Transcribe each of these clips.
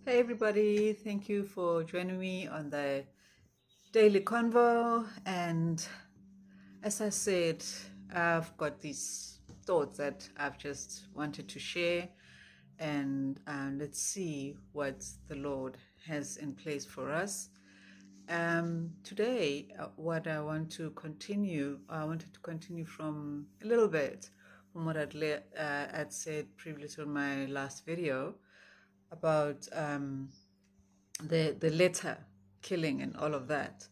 Hey everybody, thank you for joining me on the daily convo. And as I said, I've got these thoughts that I've just wanted to share, and let's see what the Lord has in place for us. Today, what I wanted to continue from a little bit from what I'd said previously in my last video about the letter killing and all of that.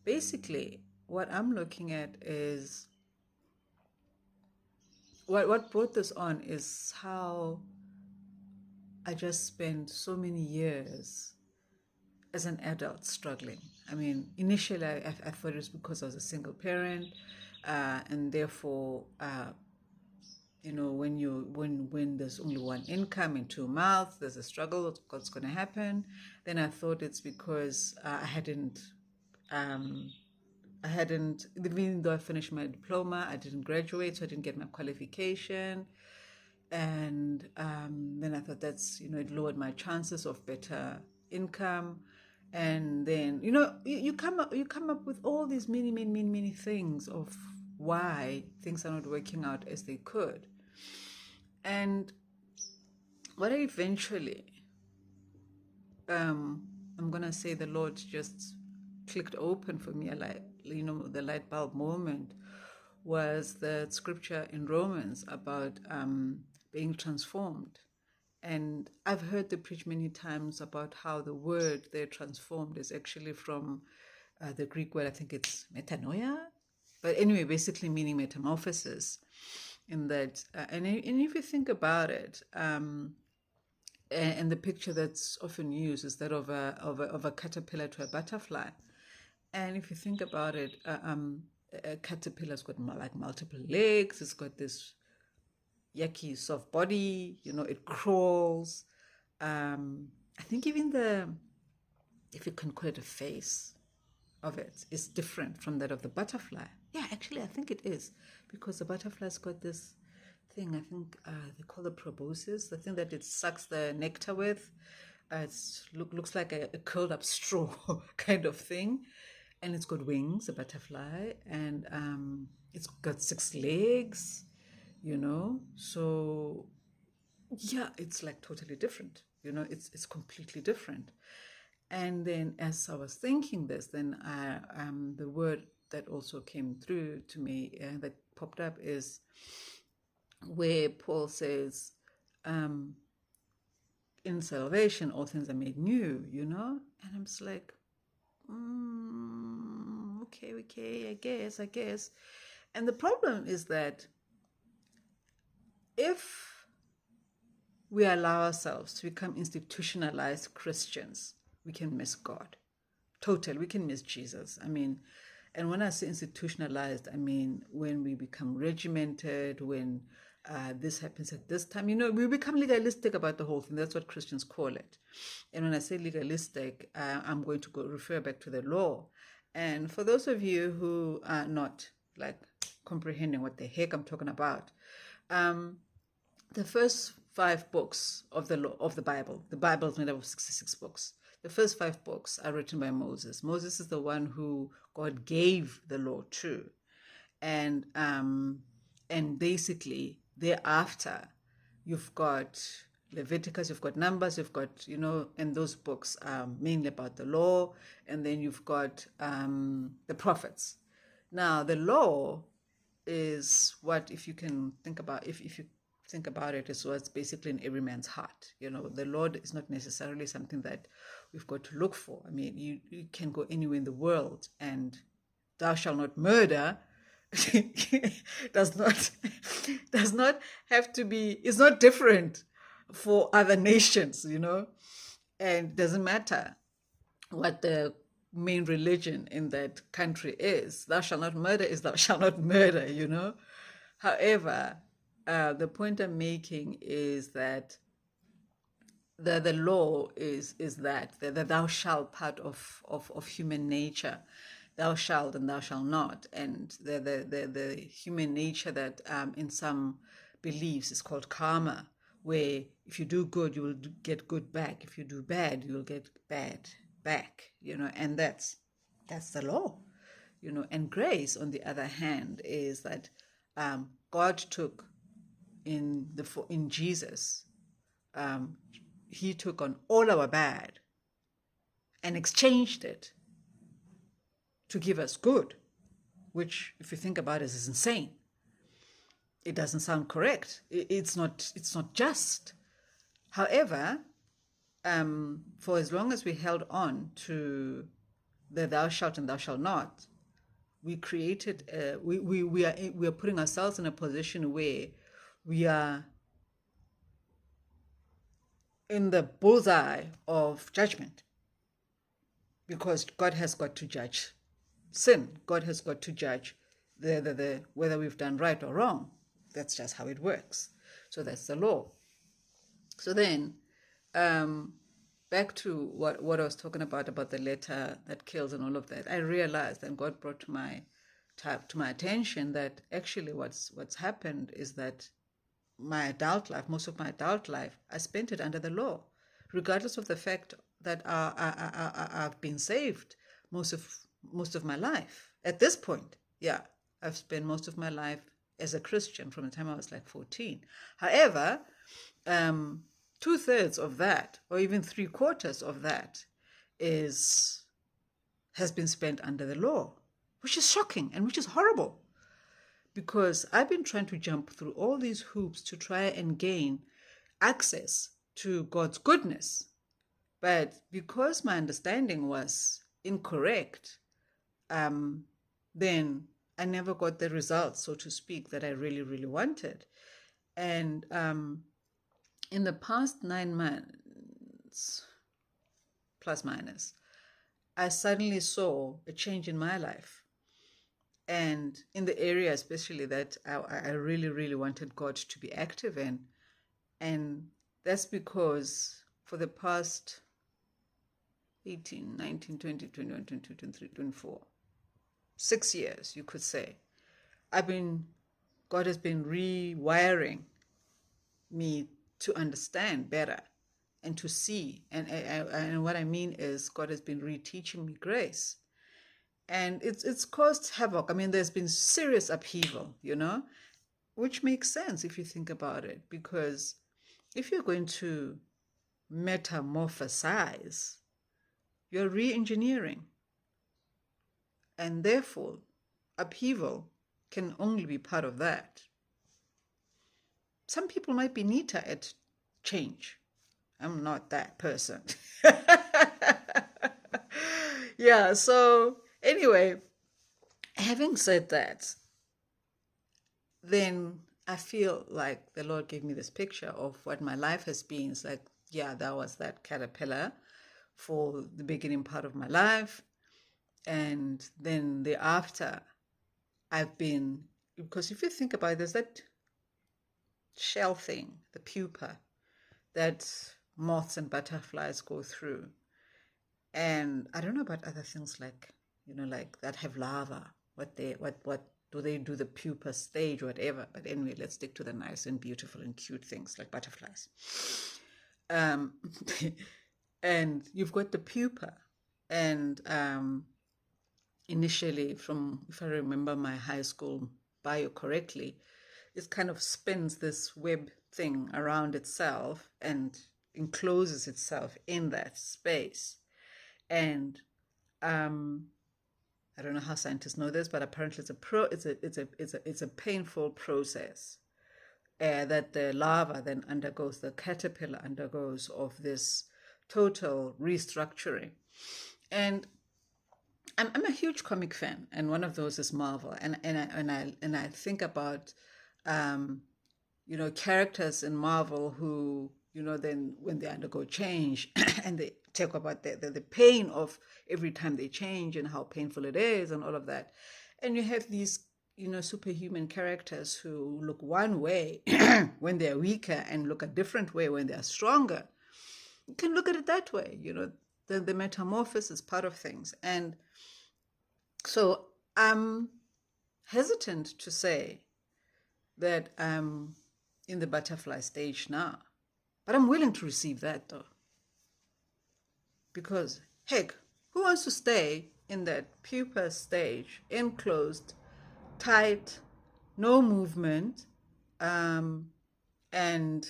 Basically, what I'm looking at is what brought this on is how I just spent so many years as an adult struggling. I mean, initially I thought it was because I was a single parent, and therefore, when there's only one income and two mouths, there's a struggle. What's going to happen? Then I thought it's because um, even though I finished my diploma, I didn't graduate, so I didn't get my qualification. And then I thought it lowered my chances of better income. And then, you come up with all these many things of why things are not working out as they could. And what I eventually, I'm going to say the Lord just clicked open for me, the light bulb moment was the scripture in Romans about being transformed. And I've heard the preach many times about how the word they're transformed is actually from the Greek word, I think it's metanoia. But anyway, basically meaning metamorphosis. In that, and if you think about it, and the picture that's often used is that of a caterpillar to a butterfly. And if you think about it, a caterpillar's got like multiple legs. It's got this yucky soft body. It crawls. I think even if you can call it a face of it, is different from that of the butterfly. Yeah, actually, I think it is, because the butterfly's got this thing, I think they call it proboscis, the thing that it sucks the nectar with. It looks like a curled up straw kind of thing. And it's got wings, a butterfly, and it's got 6 legs, So, yeah, it's like totally different. It's completely different. And then as I was thinking this, then the word that also came through to me that popped up is where Paul says, in salvation, all things are made new, And I'm just like, okay, I guess. And the problem is that if we allow ourselves to become institutionalized Christians, we can miss God. Totally, we can miss Jesus. I mean, and when I say institutionalized, I mean when we become regimented, when this happens at this time, we become legalistic about the whole thing. That's what Christians call it. And when I say legalistic, I'm going to refer back to the law. And for those of you who are not like comprehending what the heck I'm talking about, the first 5 books of the Bible is made up of 66 books. The first 5 books are written by Moses. Moses is the one who God gave the law to. And basically thereafter, you've got Leviticus, you've got Numbers, you've got, and those books are mainly about the law. And then you've got the prophets. Now, the law is what, if you can think about, if you think about it, is what's basically in every man's heart. The Lord is not necessarily something that we've got to look for. I mean, you can go anywhere in the world and thou shalt not murder does not have to be, it's not different for other nations, and it doesn't matter what the main religion in that country is. Thou shalt not murder is thou shalt not murder, However, the point I'm making is that the law is that the thou shalt part of human nature. Thou shalt and thou shalt not. And the human nature that in some beliefs is called karma, where if you do good, you will get good back. If you do bad, you will get bad back, and that's the law, and grace, on the other hand, is that God took in Jesus, he took on all our bad and exchanged it to give us good, which, if you think about it, is insane. It doesn't sound correct. It's not just. However, for as long as we held on to the thou shalt and thou shalt not, we created we are putting ourselves in a position where we are in the bullseye of judgment, because God has got to judge sin. God has got to judge the whether we've done right or wrong. That's just how it works. So that's the law. So then, back to what I was talking about the letter that kills and all of that. I realized, and God brought to my attention, that actually what's happened is that my adult life, most of my adult life, I spent it under the law, regardless of the fact that I've been saved most of my life. At this point, yeah, I've spent most of my life as a Christian from the time I was like 14. However, 2/3 of that, or even 3/4 of that, has been spent under the law, which is shocking and which is horrible, because I've been trying to jump through all these hoops to try and gain access to God's goodness. But because my understanding was incorrect, then I never got the results, so to speak, that I really, really wanted. And in the past 9 months, plus minus, I suddenly saw a change in my life. And in the area especially that I really, really wanted God to be active in. And that's because for the past 18, 19, 20, 21, 22, 23, 24, 6 years, you could say, God has been rewiring me to understand better and to see. And what I mean is, God has been reteaching me grace. And it's caused havoc. I mean, there's been serious upheaval, which makes sense if you think about it, because if you're going to metamorphosize, you're re-engineering. And therefore, upheaval can only be part of that. Some people might be neater at change. I'm not that person. Yeah, so anyway, having said that, then I feel like the Lord gave me this picture of what my life has been. It's like, yeah, that was that caterpillar for the beginning part of my life. And then thereafter, I've been, because if you think about it, there's that shell thing, the pupa, that moths and butterflies go through. And I don't know about other things like, like that have larvae, what do they do, the pupa stage or whatever. But anyway, let's stick to the nice and beautiful and cute things like butterflies. And you've got the pupa. And initially, if I remember my high school bio correctly, it kind of spins this web thing around itself and encloses itself in that space. And I don't know how scientists know this, but apparently it's a painful process that the larva then undergoes, the caterpillar undergoes, of this total restructuring. And I'm a huge comic fan, and one of those is Marvel. And I think about characters in Marvel who, then when they undergo change and they talk about the pain of every time they change and how painful it is and all of that. And you have these, superhuman characters who look one way when they're weaker and look a different way when they're stronger. You can look at it that way, the metamorphosis is part of things. And so I'm hesitant to say that I'm in the butterfly stage now, But I'm willing to receive that though. Because, heck, who wants to stay in that pupa stage, enclosed, tight, no movement, and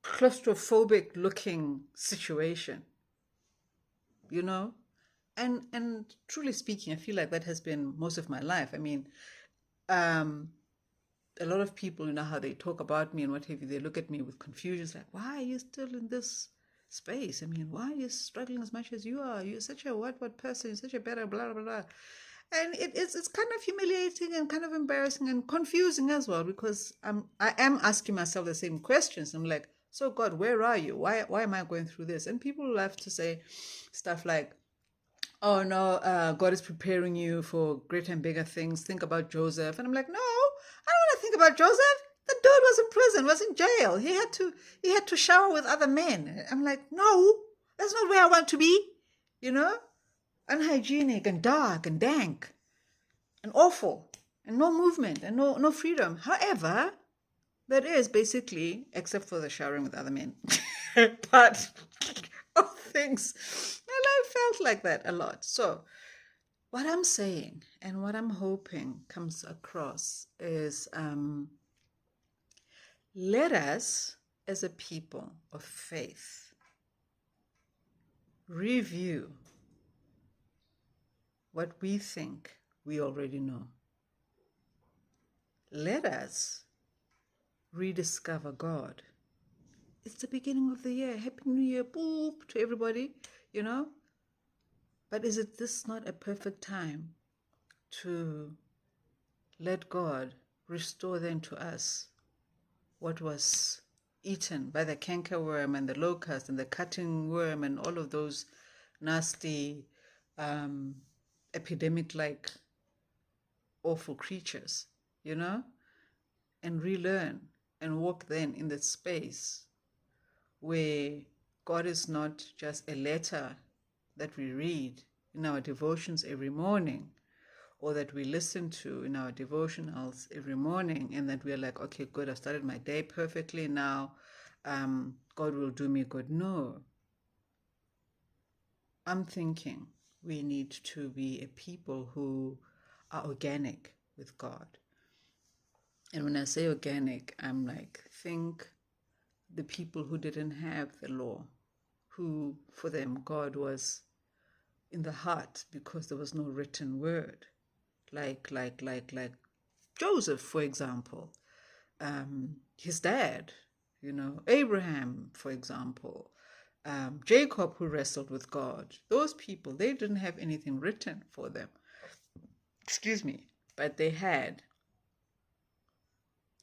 claustrophobic looking situation, you know? And truly speaking, I feel like that has been most of my life. I mean, um, a lot of people, you know, how they talk about me and what have you, they look at me with confusion. It's like, why are you still in this space? I mean, why are you struggling as much as you are? You're such a what person, you're such a better blah blah blah. And it's kind of humiliating and kind of embarrassing and confusing as well, because I am asking myself the same questions. I'm like, so God, where are you? Why am I going through this? And people love to say stuff like, oh no, God is preparing you for greater and bigger things. Think about Joseph. And I'm like, no, I don't want to think about Joseph. The dude was in prison, was in jail. He had to shower with other men. I'm like, no, that's not where I want to be. You know, unhygienic and dark and dank and awful and no movement and no freedom. However, that is basically, except for the showering with other men, but of things, my life felt like that a lot. So what I'm saying and what I'm hoping comes across is, let us, as a people of faith, review what we think we already know. Let us rediscover God. It's the beginning of the year. Happy New Year, boop, to everybody, you know. But is it this not a perfect time to let God restore then to us what was eaten by the cankerworm and the locust and the cutting worm and all of those nasty epidemic-like awful creatures, you know, and relearn and walk then in that space where God is not just a letter that we read in our devotions every morning, or that we listen to in our devotionals every morning, and that we're like, okay, good, I've started my day perfectly now. God will do me good. No. I'm thinking we need to be a people who are organic with God. And when I say organic, I'm like, think the people who didn't have the law, who for them God was in the heart because there was no written word. Like Joseph, for example, his dad, you know, Abraham, for example, Jacob, who wrestled with God. Those people, they didn't have anything written for them. Excuse me, but they had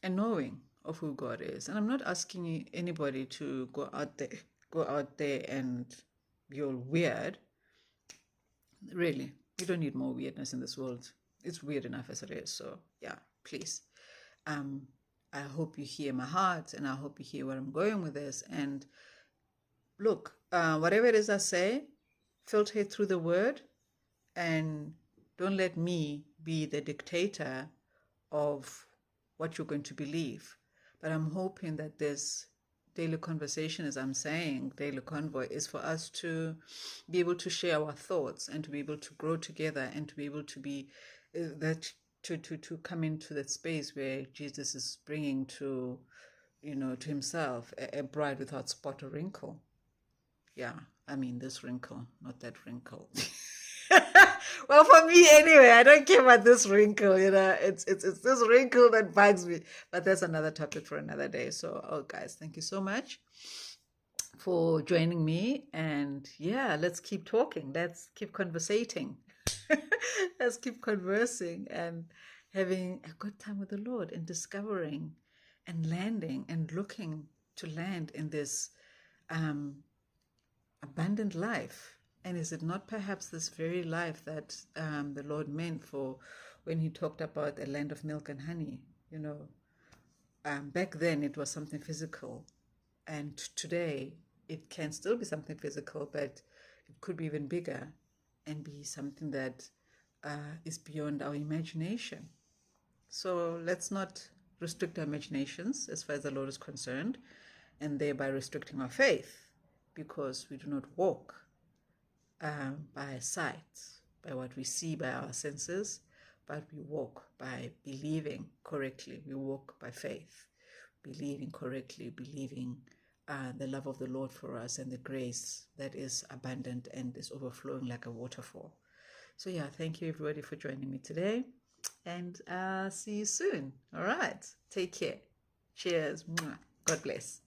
a knowing of who God is. And I'm not asking anybody to go out there and be all weird. Really, you don't need more weirdness in this world. It's weird enough as it is. So yeah, please. I hope you hear my heart, and I hope you hear where I'm going with this. And look, whatever it is I say, filter it through the word, and don't let me be the dictator of what you're going to believe. But I'm hoping that this daily conversation, as I'm saying, daily convoy, is for us to be able to share our thoughts and to be able to grow together and to be able to be to come into that space where Jesus is bringing to, you know, to himself a bride without spot or wrinkle. Yeah, I mean this wrinkle, not that wrinkle. Well, for me anyway, I don't care about this wrinkle, you know. It's this wrinkle that bugs me. But that's another topic for another day. So, oh guys, thank you so much for joining me. And yeah, let's keep talking. Let's keep conversating. Let's keep conversing and having a good time with the Lord and discovering and landing and looking to land in this abundant life. And is it not perhaps this very life that the Lord meant for when he talked about a land of milk and honey? You know, back then it was something physical, and today it can still be something physical, but it could be even bigger and be something that is beyond our imagination. So let's not restrict our imaginations as far as the Lord is concerned, and thereby restricting our faith, because we do not walk by sight, by what we see by our senses, but we walk by believing correctly. We walk by faith, believing correctly, believing the love of the Lord for us and the grace that is abundant and is overflowing like a waterfall. So yeah, thank you everybody for joining me today, and see you soon. All right, take care. Cheers. God bless.